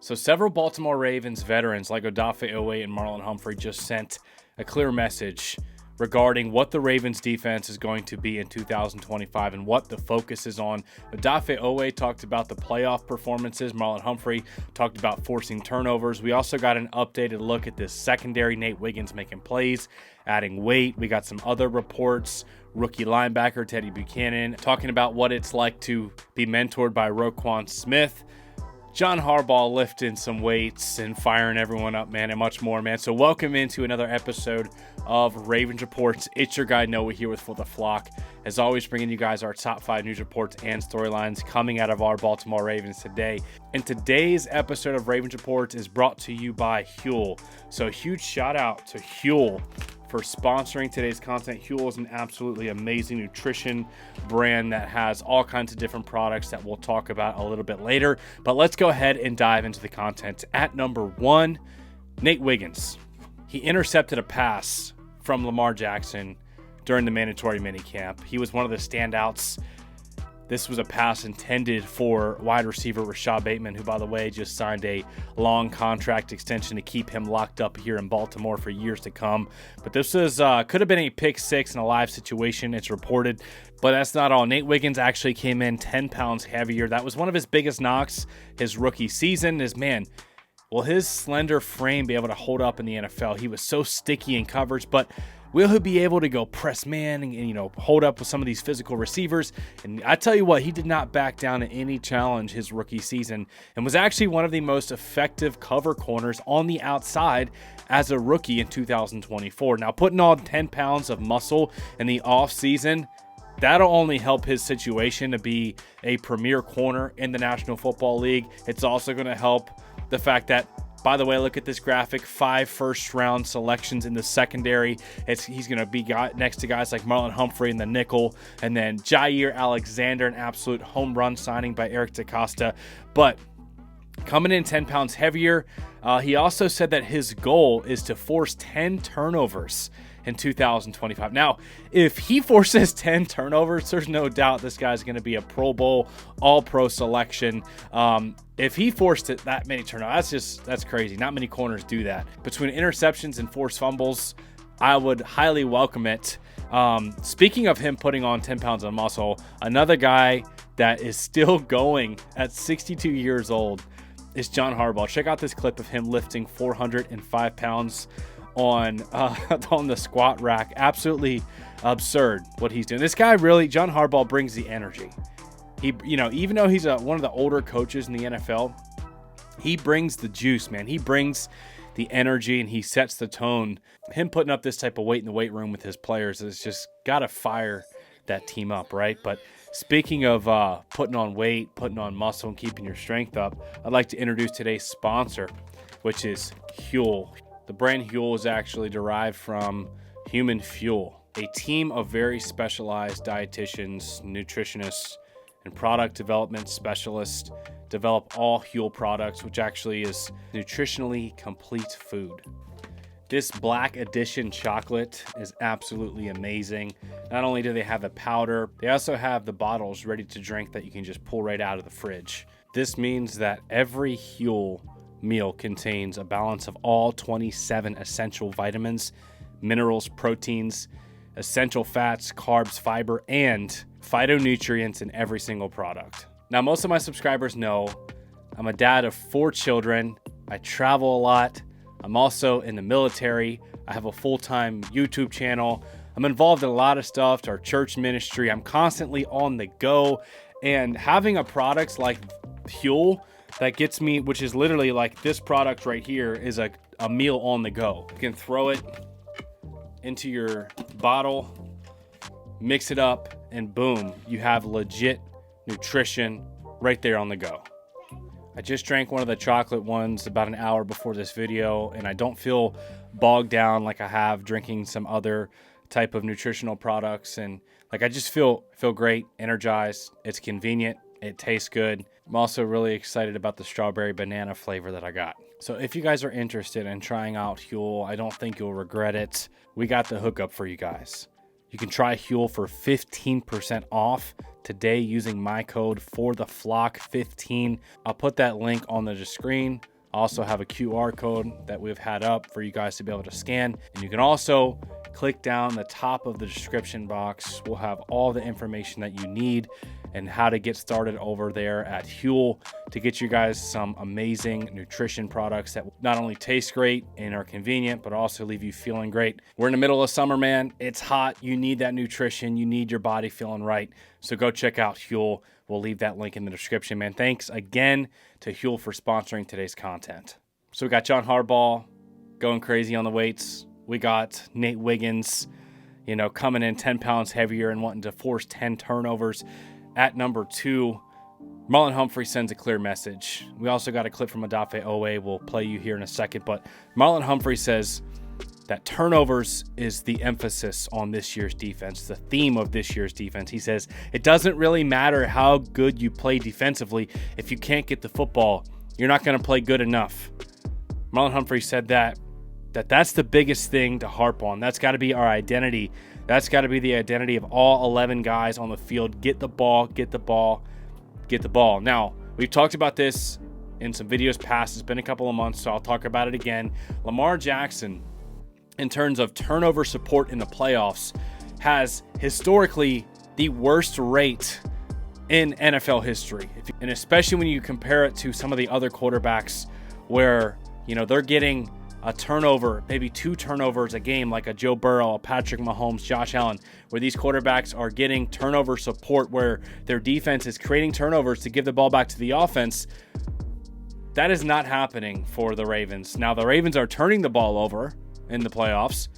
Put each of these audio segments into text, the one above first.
So several Baltimore Ravens veterans like Oweh and Marlon Humphrey just sent a clear message regarding what the Ravens defense is going to be in 2025 and what the focus is on. Oweh talked about the playoff performances. Marlon Humphrey talked about forcing turnovers. We also got an updated look at this secondary. Nate Wiggins making plays, adding weight. We got some other reports. Rookie linebacker Teddy Buchanan talking about what it's like to be mentored by Roquan Smith. John Harbaugh lifting some weights and firing everyone up, man, and much more, man. So welcome into another episode of Ravens Reports. It's your guy Noah here with For the Flock. As always, bringing you guys our top 5 news reports and storylines coming out of our Baltimore Ravens today. And today's episode of Ravens Reports is brought to you by Huel. So a huge shout out to Huel for sponsoring today's content. Huel is an absolutely amazing nutrition brand that has all kinds of different products that we'll talk about a little bit later. But let's go ahead and dive into the content. At number 1, Nate Wiggins. He intercepted a pass from Lamar Jackson during the mandatory minicamp. He was one of the standouts. This was a pass intended for wide receiver Rashad Bateman, who, by the way, just signed a long contract extension to keep him locked up here in Baltimore for years to come. But this was could have been a pick six in a live situation, it's reported. But that's not all. Nate Wiggins actually came in 10 pounds heavier. That was one of his biggest knocks his rookie season. Will his slender frame be able to hold up in the NFL? He was so sticky in coverage, but will he be able to go press man and hold up with some of these physical receivers? And I tell you what, he did not back down to any challenge his rookie season and was actually one of the most effective cover corners on the outside as a rookie in 2024. Now, putting on 10 pounds of muscle in the offseason, that'll only help his situation to be a premier corner in the National Football League. It's also going to help the fact that, by the way, look at this graphic, 5 first-round selections in the secondary. He's going to be next to guys like Marlon Humphrey in the nickel, and then Jair Alexander, an absolute home run signing by Eric DeCosta. But coming in 10 pounds heavier, he also said that his goal is to force 10 turnovers in 2025. Now, if he forces 10 turnovers, there's no doubt this guy's going to be a Pro Bowl, All-Pro selection. If he forced it that many turnovers, that's crazy. Not many corners do that. Between interceptions and forced fumbles, I would highly welcome it. Speaking of him putting on 10 pounds of muscle, another guy that is still going at 62 years old is John Harbaugh. Check out this clip of him lifting 405 pounds on the squat rack. Absolutely absurd what he's doing. This guy really, John Harbaugh, brings the energy. He, even though he's one of the older coaches in the NFL, he brings the juice, man. He brings the energy and he sets the tone. Him putting up this type of weight in the weight room with his players is just got to fire that team up, right? But speaking of putting on weight, putting on muscle, and keeping your strength up, I'd like to introduce today's sponsor, which is Huel. The brand Huel is actually derived from Human Fuel, a team of very specialized dietitians, nutritionists, and product development specialists develop all Huel products, which actually is nutritionally complete food. This Black Edition chocolate is absolutely amazing. Not only do they have the powder, they also have the bottles ready to drink that you can just pull right out of the fridge. This means that every Huel meal contains a balance of all 27 essential vitamins, minerals, proteins, essential fats, carbs, fiber, and phytonutrients in every single product. Now, most of my subscribers know I'm a dad of 4 children. I travel a lot. I'm also in the military. I have a full-time YouTube channel. I'm involved in a lot of stuff to our church ministry. I'm constantly on the go, and having a product like Huel that gets me, which is literally like this product right here, is a meal on the go. You can throw it into your bottle, mix it up, and boom, you have legit nutrition right there on the go. I just drank one of the chocolate ones about an hour before this video, and I don't feel bogged down like I have drinking some other type of nutritional products. And I just feel great, energized. It's convenient. It tastes good. I'm also really excited about the strawberry banana flavor that I got. So if you guys are interested in trying out Huel, I don't think you'll regret it. We got the hookup for you guys. You can try Huel for 15% off today using my code FORTHEFLOCK15. I'll put that link on the screen. I also have a QR code that we've had up for you guys to be able to scan. And you can also click down the top of the description box. We'll have all the information that you need and how to get started over there at Huel to get you guys some amazing nutrition products that not only taste great and are convenient, but also leave you feeling great. We're in the middle of summer, man. It's hot. You need that nutrition. You need your body feeling right. So go check out Huel. We'll leave that link in the description, man. Thanks again to Huel for sponsoring today's content. So we got John Harbaugh going crazy on the weights. We got Nate Wiggins, coming in 10 pounds heavier and wanting to force 10 turnovers at number 2. Marlon Humphrey sends a clear message. We also got a clip from Oweh we'll play you here in a second. But Marlon Humphrey says that turnovers is the emphasis on this year's defense, the theme of this year's defense. He says it doesn't really matter how good you play defensively. If you can't get the football, you're not going to play good enough. Marlon Humphrey said that's the biggest thing to harp on. That's got to be our identity. That's got to be the identity of all 11 guys on the field. Get the ball, get the ball, get the ball. Now, we've talked about this in some videos past. It's been a couple of months, so I'll talk about it again. Lamar Jackson, in terms of turnover support in the playoffs, has historically the worst rate in NFL history. And especially when you compare it to some of the other quarterbacks where, they're getting a turnover, maybe 2 turnovers a game, like a Joe Burrow, a Patrick Mahomes, Josh Allen, where these quarterbacks are getting turnover support where their defense is creating turnovers to give the ball back to the offense. That is not happening for the Ravens. Now, the Ravens are turning the ball over in the playoffs,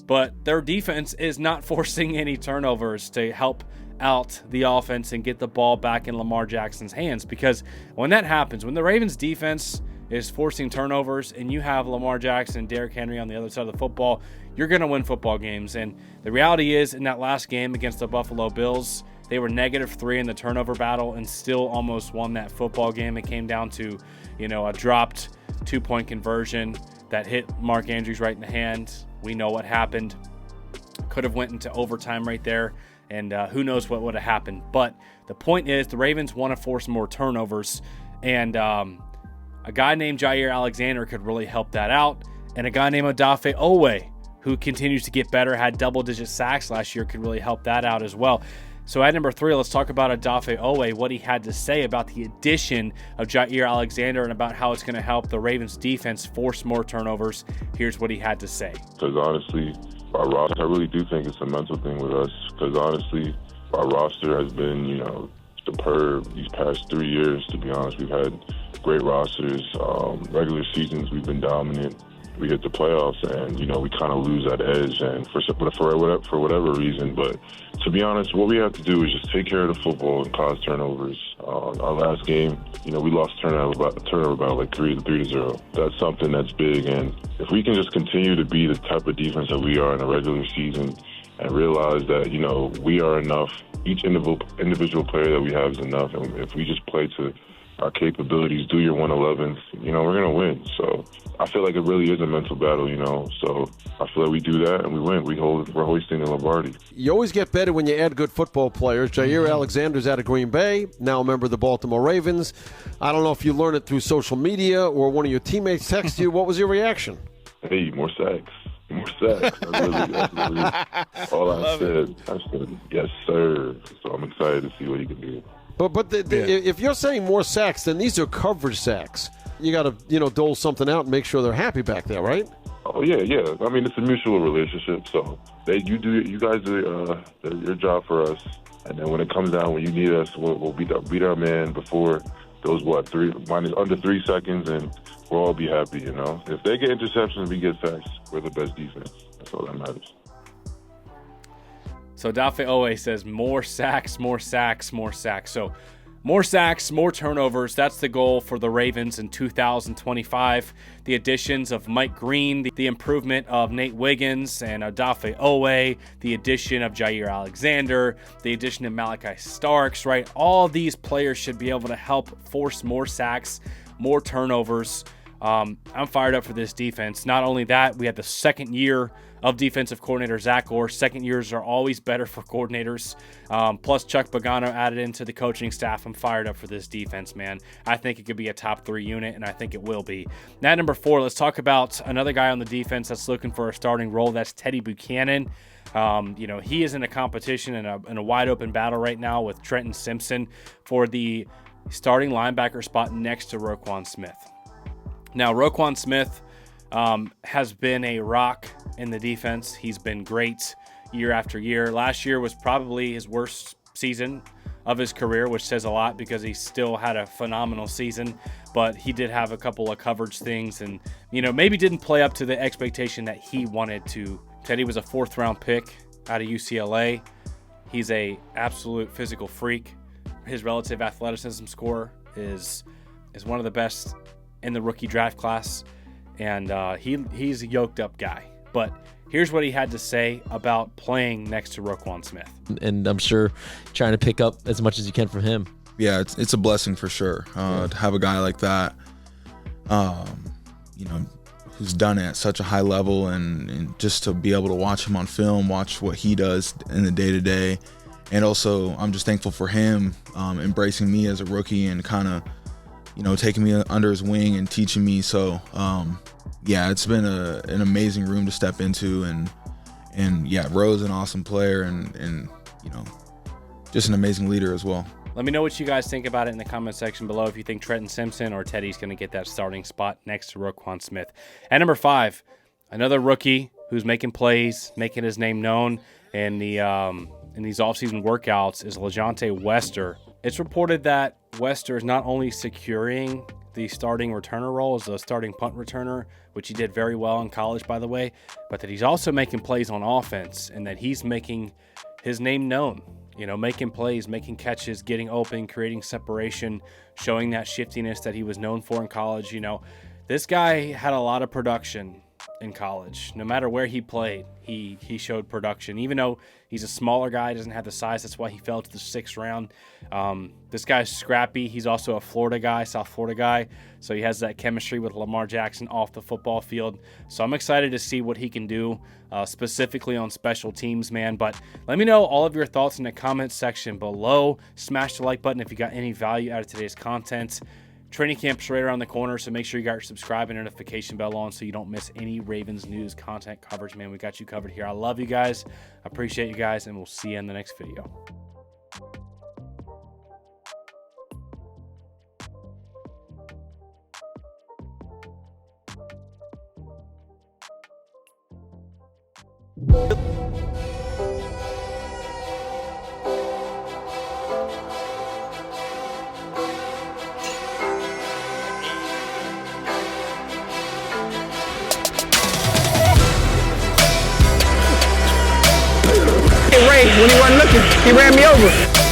but their defense is not forcing any turnovers to help out the offense and get the ball back in Lamar Jackson's hands. Because when that happens, when the Ravens defense is forcing turnovers and you have Lamar Jackson and Derrick Henry on the other side of the football, you're going to win football games. And the reality is, in that last game against the Buffalo Bills, they were -3 in the turnover battle and still almost won that football game. It came down to, a dropped 2-point conversion that hit Mark Andrews right in the hand. We know what happened. Could have went into overtime right there, and who knows what would have happened. But the point is, the Ravens want to force more turnovers, and a guy named Jair Alexander could really help that out. And a guy named Oweh, who continues to get better, had double-digit sacks last year, could really help that out as well. So at number 3, let's talk about Oweh, what he had to say about the addition of Jair Alexander and about how it's going to help the Ravens defense force more turnovers. Here's what he had to say. Because honestly, our roster, I really do think it's a mental thing with us. Because honestly, our roster has been, superb these past 3 years, to be honest. We've had great rosters. Regular seasons, we've been dominant. We hit the playoffs, and we kind of lose that edge, and for whatever reason. But to be honest, what we have to do is just take care of the football and cause turnovers. Our last game, we lost turnover battle like 3-0. That's something that's big, and if we can just continue to be the type of defense that we are in the regular season, and realize that we are enough. Each individual player that we have is enough, and if we just play to our capabilities, do your 111th, we're going to win. So I feel like it really is a mental battle, So I feel like we do that and we win. We're hoisting the Lombardi. You always get better when you add good football players. Jair Alexander's out of Green Bay, now a member of the Baltimore Ravens. I don't know if you learned it through social media or one of your teammates texted you. What was your reaction? Hey, more sacks. More sacks. That's really all I said. I said, yes, sir. So I'm excited to see what he can do. But if you're saying more sacks, then these are coverage sacks. You got to, dole something out and make sure they're happy back there, right? Oh, yeah. I mean, it's a mutual relationship. So you guys do your job for us. And then when it comes down, when you need us, we'll beat our man before those, under 3 seconds, and we'll all be happy, If they get interceptions, we get sacks. We're the best defense. That's all that matters. So Oweh says more sacks, more sacks, more sacks. So more sacks, more turnovers. That's the goal for the Ravens in 2025. The additions of Mike Green, the improvement of Nate Wiggins and Oweh, the addition of Jair Alexander, the addition of Malachi Starks, right? All these players should be able to help force more sacks, more turnovers. I'm fired up for this defense. Not only that, we had the second year of defensive coordinator Zach Orr. Second years are always better for coordinators. Plus Chuck Pagano added into the coaching staff. I'm fired up for this defense, man. I think it could be a top 3 unit, and I think it will be. Now, number 4, let's talk about another guy on the defense that's looking for a starting role. That's Teddy Buchanan. He is in a competition in a wide open battle right now with Trenton Simpson for the starting linebacker spot next to Roquan Smith. Now, Roquan Smith has been a rock in the defense. He's been great year after year. Last year was probably his worst season of his career, which says a lot because he still had a phenomenal season, but he did have a couple of coverage things and, maybe didn't play up to the expectation that he wanted to. Teddy was a 4th-round pick out of UCLA. He's a absolute physical freak. His relative athleticism score is one of the best in the rookie draft class, and he's a yoked up guy. But here's what he had to say about playing next to Roquan Smith. And I'm sure trying to pick up as much as you can from him. Yeah, it's a blessing for sure to have a guy like that, who's done it at such a high level, and just to be able to watch him on film, watch what he does in the day-to-day. And also, I'm just thankful for him embracing me as a rookie and kind of, taking me under his wing and teaching me. So, it's been an amazing room to step into, and Ro's an awesome player and just an amazing leader as well. Let me know what you guys think about it in the comment section below. If you think Trenton Simpson or Teddy's going to get that starting spot next to Roquan Smith. At number 5, another rookie who's making plays, making his name known in these offseason workouts is LaJohntay Wester. It's reported that Wester is not only securing the starting returner role as a starting punt returner, which he did very well in college, by the way, but that he's also making plays on offense and that he's making his name known. Making plays, making catches, getting open, creating separation, showing that shiftiness that he was known for in college. This guy had a lot of production in college. No matter where he played, he showed production. Even though he's a smaller guy, doesn't have the size, that's why he fell to the 6th round. This guy's scrappy. He's also a Florida guy, South Florida guy, so he has that chemistry with Lamar Jackson off the football field. So I'm excited to see what he can do, specifically on special teams, man. But let me know all of your thoughts in the comments section below. Smash the like button if you got any value out of today's content. Training camp's right around the corner, so make sure you got your subscribe and notification bell on so you don't miss any Ravens news content coverage, man. We got you covered here. I love you guys. I appreciate you guys, and we'll see you in the next video. When he wasn't looking, he ran me over.